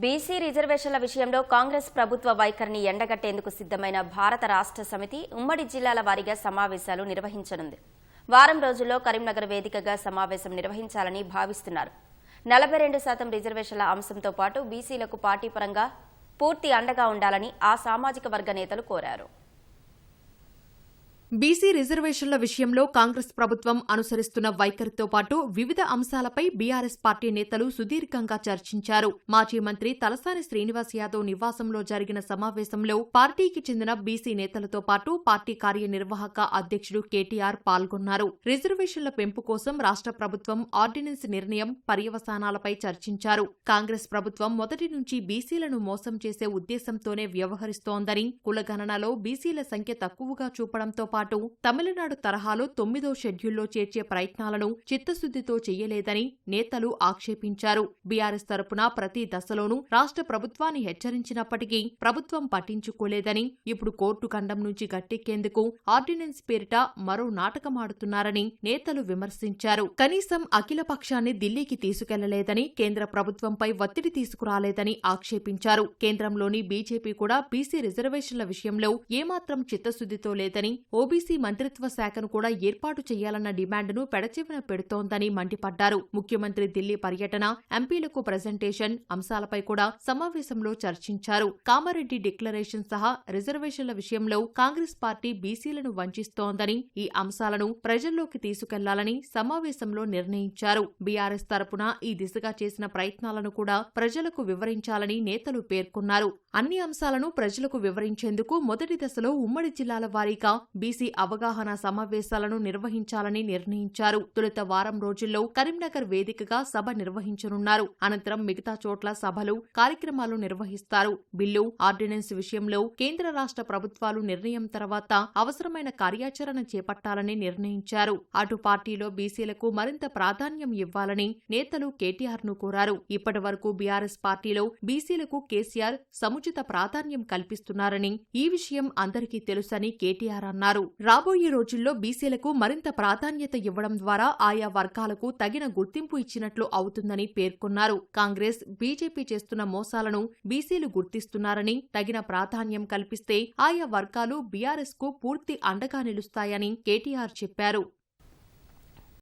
BC రిజర్వేషన్ల విషయంలో కాంగ్రెస్ ప్రభుత్వ వైఖరిని ఎండగట్టేందుకు సిద్ధమైన భారత రాష్ట్ర సమితి ఉమ్మడి జిల్లాల వారీగా సమావేశాలు నిర్వహించనుంది. వారం రోజుల్లో కరీంనగర్ వేదికగా సమావేశం నిర్వహించాలని భావిస్తున్నారు. 42% రిజర్వేషన్ల అంశంతో పాటు బీసీలకు పార్టీ పరంగా పూర్తి అండగా ఉండాలని ఆ సామాజిక వర్గ నేతలు కోరారు. బీసీ రిజర్వేషన్ల విషయంలో కాంగ్రెస్ ప్రభుత్వం అనుసరిస్తున్న వైఖరితో పాటు వివిధ అంశాలపై బీఆర్ఎస్ పార్టీ నేతలు సుదీర్ఘంగా చర్చించారు. మాజీ మంత్రి తలసాని శ్రీనివాస్ యాదవ్ నివాసంలో జరిగిన సమావేశంలో పార్టీకి చెందిన బీసీ నేతలతో పాటు పార్టీ కార్యనిర్వాహక అధ్యక్షుడు కేటీఆర్ పాల్గొన్నారు. రిజర్వేషన్ల పెంపు కోసం రాష్ట్ర ప్రభుత్వం ఆర్డినెన్స్ నిర్ణయం పర్యవసానాలపై చర్చించారు. కాంగ్రెస్ ప్రభుత్వం మొదటి నుంచి బీసీలను మోసం చేసే ఉద్దేశంతోనే వ్యవహరిస్తోందని, కులగణనలో బీసీల సంఖ్య తక్కువగా చూపడంతో పాటు తమిళనాడు తరహాలో 9వ షెడ్యూల్లో చేర్చే ప్రయత్నాలను చిత్తశుద్దితో చెయ్యలేదని నేతలు ఆక్షేపించారు. బీఆర్ఎస్ తరపున ప్రతి దశలోనూ రాష్ట్ర ప్రభుత్వాన్ని హెచ్చరించినప్పటికీ ప్రభుత్వం పట్టించుకోలేదని, ఇప్పుడు కోర్టు ఖండం నుంచి గట్టెక్కేందుకు ఆర్డినెన్స్ పేరిట మరో నాటకమాడుతున్నారని నేతలు విమర్శించారు. కనీసం అఖిలపక్షాన్ని ఢిల్లీకి తీసుకెళ్లలేదని, కేంద్ర ప్రభుత్వంపై ఒత్తిడి తీసుకురాలేదని ఆక్షేపించారు. కేంద్రంలోని బీజేపీ కూడా బీసీ రిజర్వేషన్ల విషయంలో ఏమాత్రం చిత్తశుద్దితో లేదని, ఓబీసీ మంత్రిత్వ శాఖను కూడా ఏర్పాటు చేయాలన్న డిమాండ్ను పెడచెవిన పెడుతోందని మండిపడ్డారు. ముఖ్యమంత్రి ఢిల్లీ పర్యటన, ఎంపీలకు ప్రెజెంటేషన్ అంశాలపై కూడా సమావేశంలో చర్చించారు. కామారెడ్డి డిక్లరేషన్ సహా రిజర్వేషన్ల విషయంలో కాంగ్రెస్ పార్టీ బీసీలను వంచిస్తోందని, ఈ అంశాలను ప్రజల్లోకి తీసుకెళ్లాలని సమావేశంలో నిర్ణయించారు. బీఆర్ఎస్ తరపున ఈ దిశగా చేసిన ప్రయత్నాలను కూడా ప్రజలకు వివరించాలని నేతలు పేర్కొన్నారు. అన్ని అంశాలను ప్రజలకు వివరించేందుకు మొదటి దశలో ఉమ్మడి జిల్లాల వారీగా బీసీ అవగాహన సమావేశాలను నిర్వహించాలని నిర్ణయించారు. తొలుత వారం రోజుల్లో కరీంనగర్ వేదికగా సభ నిర్వహించనున్నారు. అనంతరం మిగతా చోట్ల సభలు, కార్యక్రమాలు నిర్వహిస్తారు. బిల్లు, ఆర్డినెన్స్ విషయంలో కేంద్ర రాష్ట్ర ప్రభుత్వాలు నిర్ణయం తర్వాత అవసరమైన కార్యాచరణ చేపట్టాలని నిర్ణయించారు. అటు పార్టీలో బీసీలకు మరింత ప్రాధాన్యం ఇవ్వాలని నేతలు కేటీఆర్ ను కోరారు. ఇప్పటి వరకు బీఆర్ఎస్ పార్టీలో బీసీలకు కేసీఆర్ సముచిత ప్రాధాన్యం కల్పిస్తున్నారని, ఈ విషయం అందరికీ తెలుసని కేటీఆర్ అన్నారు. రాబోయే రోజుల్లో బీసీలకు మరింత ప్రాధాన్యత ఇవ్వడం ద్వారా ఆయా వర్గాలకు తగిన గుర్తింపు ఇచ్చినట్లు అవుతుందని పేర్కొన్నారు. కాంగ్రెస్, బీజేపీ చేస్తున్న మోసాలను బీసీలు గుర్తిస్తున్నారని, తగిన ప్రాధాన్యం కల్పిస్తే ఆయా వర్గాలు బీఆర్ఎస్ కు పూర్తి అండగా నిలుస్తాయని కేటీఆర్ చెప్పారు.